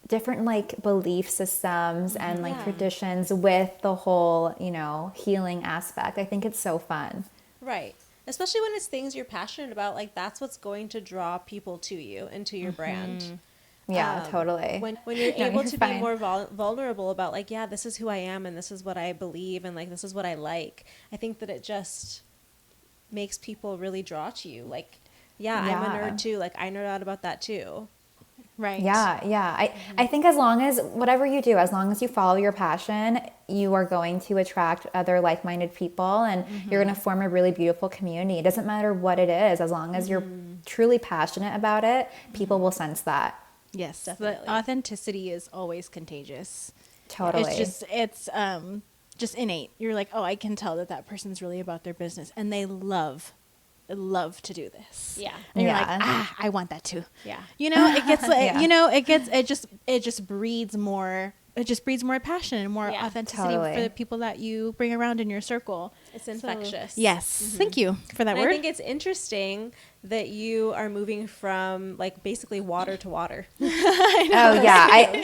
different like belief systems and like traditions with the whole, healing aspect. I think it's so fun. Right. Especially when it's things you're passionate about, like that's what's going to draw people to you and to your brand. Yeah, totally. When you're able to be more vulnerable about like, this is who I am and this is what I believe and like this is what I like, I think that it just makes people really draw to you. Like, I'm a nerd too. Like I nerd out about that too. Right. Yeah. I think as long as whatever you do, as long as you follow your passion, you are going to attract other like-minded people, and you're going to form a really beautiful community. It doesn't matter what it is. As long as you're truly passionate about it, people will sense that. Yes. Definitely. The authenticity is always contagious. Totally. It's just innate. You're like, oh, I can tell that person's really about their business, and they love to do this. Yeah. And you're like, I want that too. Yeah. It gets like, it just breeds more. It just breeds more passion and more authenticity for the people that you bring around in your circle. It's infectious. So, yes. Thank you for that word. I think it's interesting that you are moving from like basically water to water. I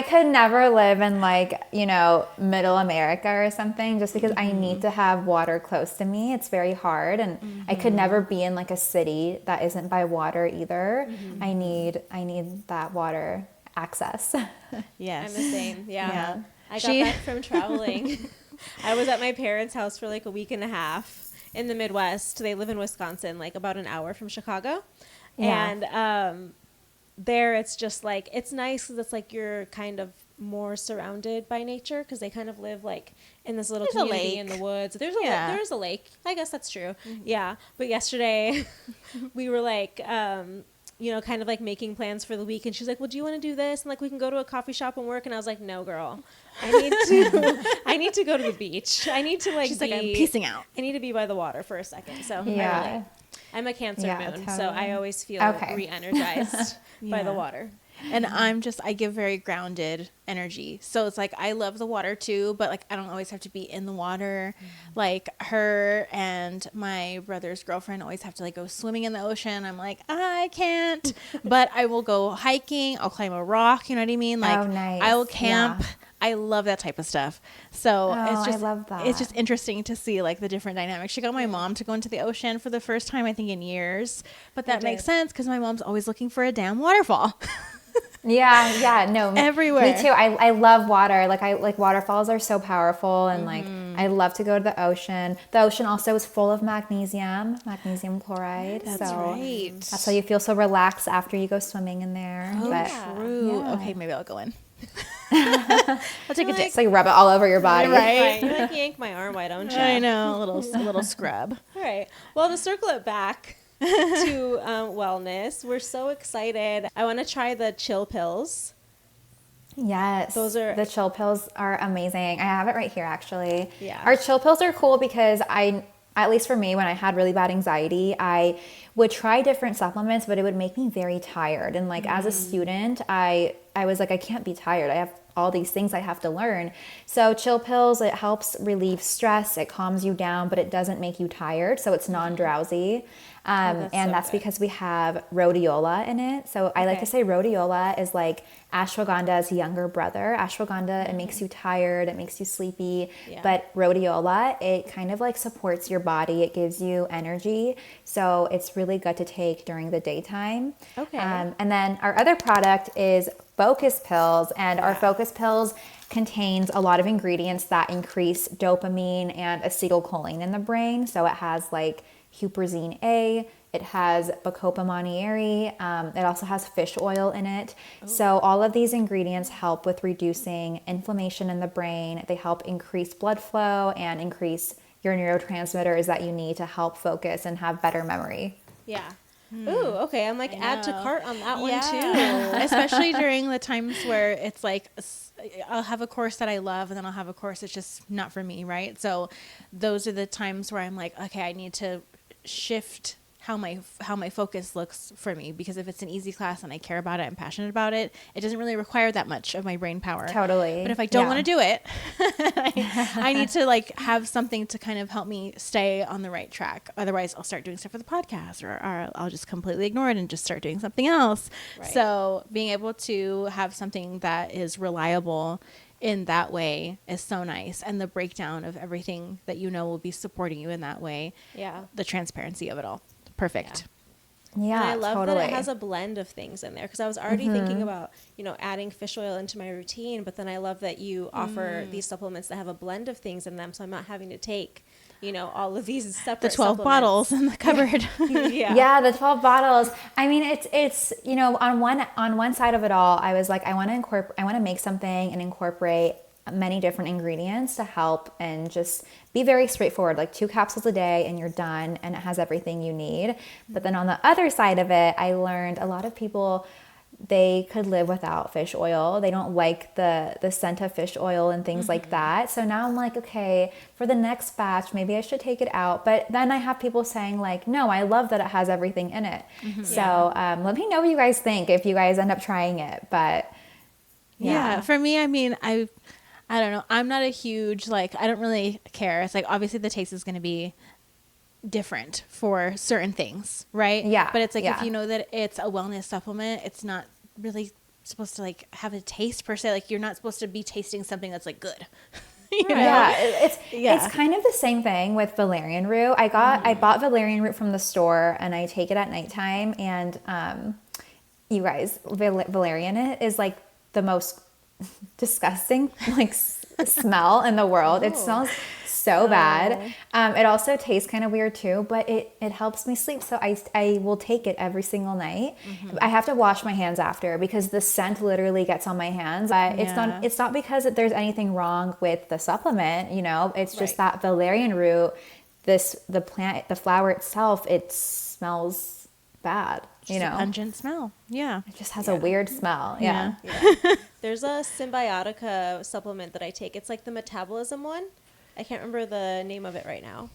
could never live in like, middle America or something, just because I need to have water close to me. It's very hard. And I could never be in like a city that isn't by water either. I need that water access. Yes. I'm the same. Yeah. I got back from traveling. I was at my parents' house for like a week and a half in the Midwest. They live in Wisconsin, like about an hour from Chicago. Yeah. And there it's just like, it's nice because it's like you're kind of more surrounded by nature, because they kind of live like in this little community in the woods. There's a lake. I guess that's true. Yeah. But yesterday we were like, kind of like making plans for the week, and she's like, well, do you want to do this? And like, we can go to a coffee shop and work. And I was like, no, girl, I need to go to the beach. I need to like, she's like, I'm piecing out. I need to be by the water for a second. So I'm a Cancer moon, totally. so I always feel re-energized by the water. And I give very grounded energy. So it's like, I love the water too, but like, I don't always have to be in the water. Like her and my brother's girlfriend always have to like go swimming in the ocean. I'm like, I can't, but I will go hiking. I'll climb a rock. You know what I mean? Like, nice. I will camp. Yeah. I love that type of stuff. So I love that. It's just interesting to see like the different dynamics. She got my mom to go into the ocean for the first time, I think in years, but that makes sense because my mom's always looking for a damn waterfall. Yeah, no, Everywhere. Me too. I love water. Like waterfalls are so powerful, and like I love to go to the ocean. The ocean also is full of magnesium chloride. That's so right. that's why you feel so relaxed after you go swimming in there. Oh, But true. yeah. Okay, maybe I'll go in. I'll take a dip. it's like rub it all over your body. Right. You like yank my arm, why don't you? I know, a little scrub. All right. Well, to circle it back to wellness, we're so excited. I want to try the chill pills. Yes. The chill pills are amazing. I have it right here actually. Yeah. Our chill pills are cool because at least for me, when I had really bad anxiety, I would try different supplements, but it would make me very tired. And like as a student, I was like, I can't be tired. I have all these things I have to learn. So chill pills, it helps relieve stress, it calms you down, but it doesn't make you tired. So it's non-drowsy. That's because we have rhodiola in it. So I like to say rhodiola is like ashwagandha's younger brother. Ashwagandha, it makes you tired, it makes you sleepy, but rhodiola, it kind of like supports your body. It gives you energy. So it's really good to take during the daytime. Okay. And then our other product is focus pills, and our focus pills contains a lot of ingredients that increase dopamine and acetylcholine in the brain. So it has like huperzine A, it has Bacopa monnieri, it also has fish oil in it. So all of these ingredients help with reducing inflammation in the brain. They help increase blood flow and increase your neurotransmitters that you need to help focus and have better memory. Yeah. Ooh, okay. I'm like, add to cart on that one too. Especially during the times where it's like, I'll have a course that I love, and then I'll have a course that's just not for me, right? So those are the times where I'm like, okay, I need to shift how my focus looks for me, because if it's an easy class and I care about it, I'm passionate about it, it doesn't really require that much of my brain power. Totally. But if I don't want to do it, I need to like have something to kind of help me stay on the right track. Otherwise, I'll start doing stuff for the podcast, or I'll just completely ignore it and just start doing something else. Right. So being able to have something that is reliable in that way is so nice. And the breakdown of everything that you know will be supporting you in that way. Yeah. The transparency of it all. Perfect. Yeah, and I love totally. that it has a blend of things in there, because I was already thinking about, adding fish oil into my routine, but then I love that you offer these supplements that have a blend of things in them, so I'm not having to take, all of these separate the 12 bottles in the cupboard. Yeah, the 12 bottles. I mean, it's on one side of it all, I was like, I want to make something and incorporate many different ingredients to help and just be very straightforward, like 2 capsules a day and you're done, and it has everything you need. But then on the other side of it, I learned a lot of people, they could live without fish oil. They don't like the scent of fish oil and things like that. So now I'm like, okay, for the next batch, maybe I should take it out. But then I have people saying like, no, I love that it has everything in it. So let me know what you guys think if you guys end up trying it. But yeah, for me, I mean, I don't know. I'm not a huge, I don't really care. It's like, obviously the taste is going to be different for certain things, right? Yeah. But it's like, if you know that it's a wellness supplement, it's not really supposed to have a taste per se. Like, you're not supposed to be tasting something that's like good. You know? Yeah, it's kind of the same thing with valerian root. I bought valerian root from the store, and I take it at nighttime, and you guys, valerian is like the most disgusting smell in the world. It smells so bad. It also tastes kind of weird too, but it helps me sleep. So I will take it every single night. I have to wash my hands after because the scent literally gets on my hands. But it's not because there's anything wrong with the supplement, it's just that valerian root, the plant, the flower itself, it smells bad. A pungent smell. Yeah. It just has a weird smell. Yeah. There's a Symbiotica supplement that I take. It's like the metabolism one. I can't remember the name of it right now,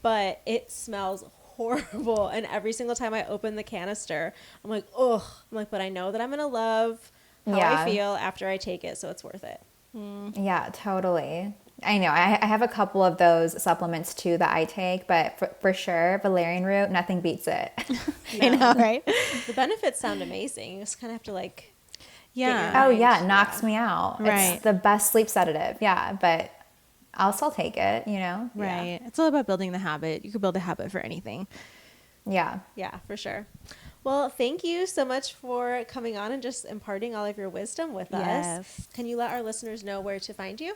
but it smells horrible. And every single time I open the canister, I'm like, ugh. I'm like, but I know that I'm going to love how I feel after I take it, so it's worth it. Yeah, totally. I know. I have a couple of those supplements too that I take, but for sure, valerian root, nothing beats it. I know, right? The benefits sound amazing. You just kind of have to it knocks me out. Right. It's the best sleep sedative. Yeah, but I'll still take it, Right. Yeah. It's all about building the habit. You could build a habit for anything. Yeah. Yeah, for sure. Well, thank you so much for coming on and just imparting all of your wisdom with us. Can you let our listeners know where to find you?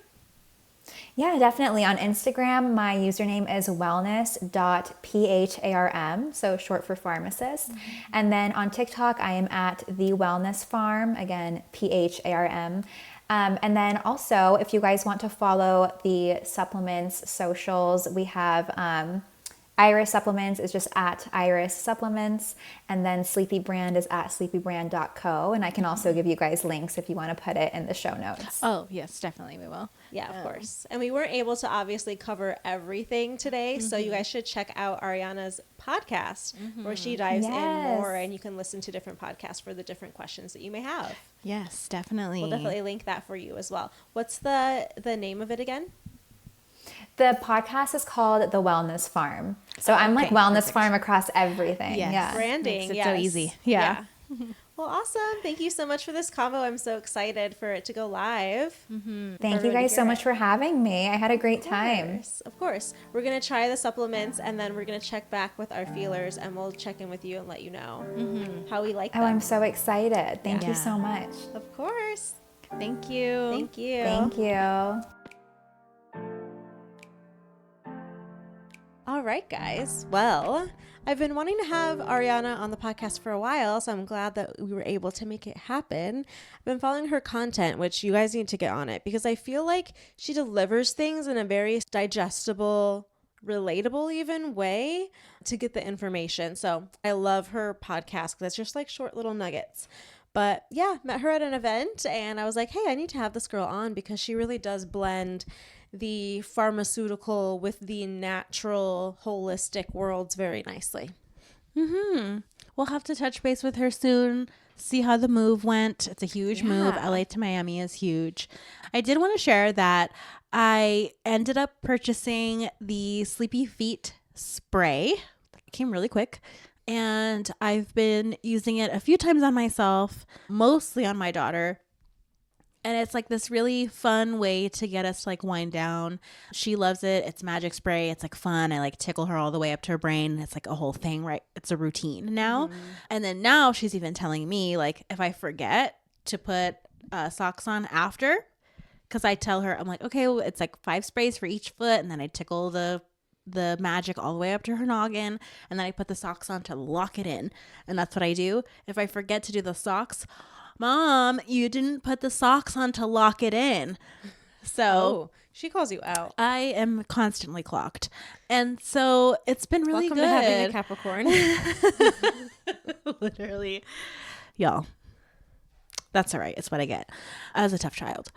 Yeah, definitely. On Instagram, my username is wellness.pharm, so short for pharmacist. And then on TikTok, I am at the Wellness Pharm, again, PHARM. And then also, if you guys want to follow the supplements socials, we have Iris Supplements is just at Iris Supplements, and then Sleepy Brand is at sleepybrand.co. And I can also give you guys links if you want to put it in the show notes. Oh, yes, definitely we will. Yeah, of course. And we weren't able to obviously cover everything today, so you guys should check out Ariana's podcast where she dives in more, and you can listen to different podcasts for the different questions that you may have. Yes, definitely. We'll definitely link that for you as well. What's the name of it again? The podcast is called The Wellness Pharm. So I'm like Wellness Pharm across everything. Yes. Yeah. Branding. Makes it so easy. Yeah. Well, awesome. Thank you so much for this convo. I'm so excited for it to go live. Thank you guys so much for having me. I had a great time. Of course. We're going to try the supplements, and then we're going to check back with our feelers, and we'll check in with you and let you know how we like them. Oh, I'm so excited. Thank you so much. Of course. Thank you. Thank you. Thank you. All right, guys. Well, I've been wanting to have Ariana on the podcast for a while, so I'm glad that we were able to make it happen. I've been following her content, which you guys need to get on it, because I feel like she delivers things in a very digestible, relatable even way to get the information. So I love her podcast because it's just like short little nuggets. But yeah, met her at an event, and I was like, hey, I need to have this girl on because she really does blend the pharmaceutical with the natural, holistic worlds very nicely. We'll have to touch base with her soon, see how the move went. It's a huge move. LA to Miami is huge. I did want to share that I ended up purchasing the Sleepy Feet spray. It came really quick. And I've been using it a few times on myself, mostly on my daughter. And it's like this really fun way to get us to like wind down. She loves it. It's magic spray. It's like fun. I like tickle her all the way up to her brain. It's like a whole thing, right? It's a routine now. And then now she's even telling me like if I forget to put socks on after, because I tell her, I'm like, okay, well, it's like 5 sprays for each foot. And then I tickle the magic all the way up to her noggin, and then I put the socks on to lock it in. And that's what I do. If I forget to do the socks, Mom, you didn't put the socks on to lock it in. So she calls you out. I am constantly clocked. And so it's been really Welcome good. to having a Capricorn. Literally. Y'all, that's all right. It's what I get as a tough child.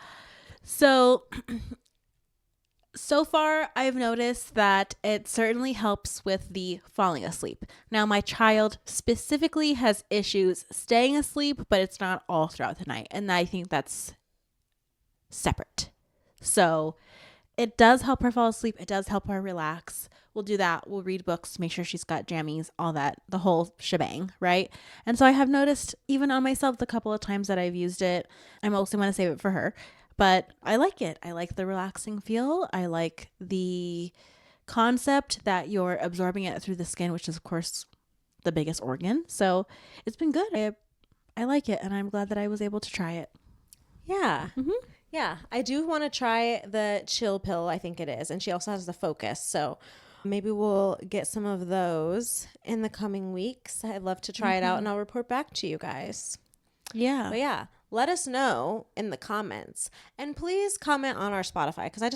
So far, I've noticed that it certainly helps with the falling asleep. Now, my child specifically has issues staying asleep, but it's not all throughout the night. And I think that's separate. So it does help her fall asleep. It does help her relax. We'll do that. We'll read books, make sure she's got jammies, all that, the whole shebang, right? And so I have noticed even on myself the couple of times that I've used it, I mostly want to save it for her. But I like it. I like the relaxing feel. I like the concept that you're absorbing it through the skin, which is, of course, the biggest organ. So it's been good. I like it, and I'm glad that I was able to try it. Yeah. Yeah. I do want to try the chill pill, I think it is. And she also has the focus. So maybe we'll get some of those in the coming weeks. I'd love to try it out, and I'll report back to you guys. Yeah. But yeah. Let us know in the comments, and please comment on our Spotify, because I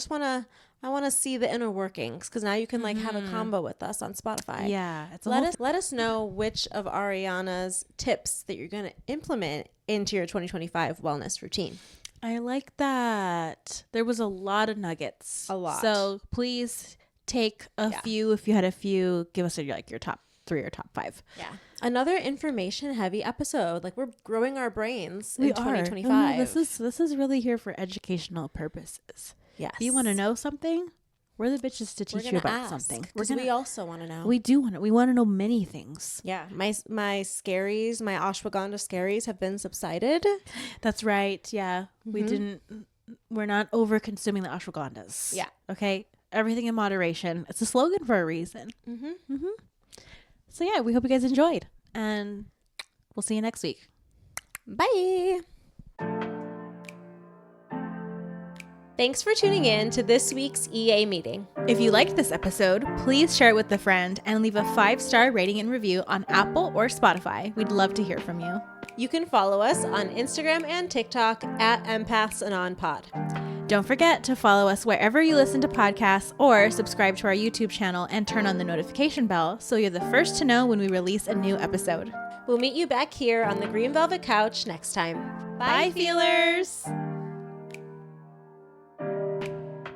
want to see the inner workings, because now you can like have a combo with us on Spotify. Yeah. Let us know which of Ariana's tips that you're going to implement into your 2025 wellness routine. I like that. There was a lot of nuggets. A lot. So please take a few. If you had a few, give us your top 3 or top 5. Yeah. Another information heavy episode. Like, we're growing our brains in We 2025. are. This is really here for educational purposes. Yes. If you want to know something, we're the bitches to teach you about something. We also want to know. We do want to. We want to know many things. Yeah. My scaries, my ashwagandha scaries have been subsided. That's right. Yeah. We're not over consuming the ashwagandhas. Yeah. Okay. Everything in moderation. It's a slogan for a reason. So yeah, we hope you guys enjoyed, and we'll see you next week. Bye. Thanks for tuning in to this week's EA meeting. If you liked this episode, please share it with a friend and leave a 5-star rating and review on Apple or Spotify. We'd love to hear from you. You can follow us on Instagram and TikTok at empathsanonpod. Don't forget to follow us wherever you listen to podcasts or subscribe to our YouTube channel and turn on the notification bell so you're the first to know when we release a new episode. We'll meet you back here on the Green Velvet Couch next time. Bye, feelers!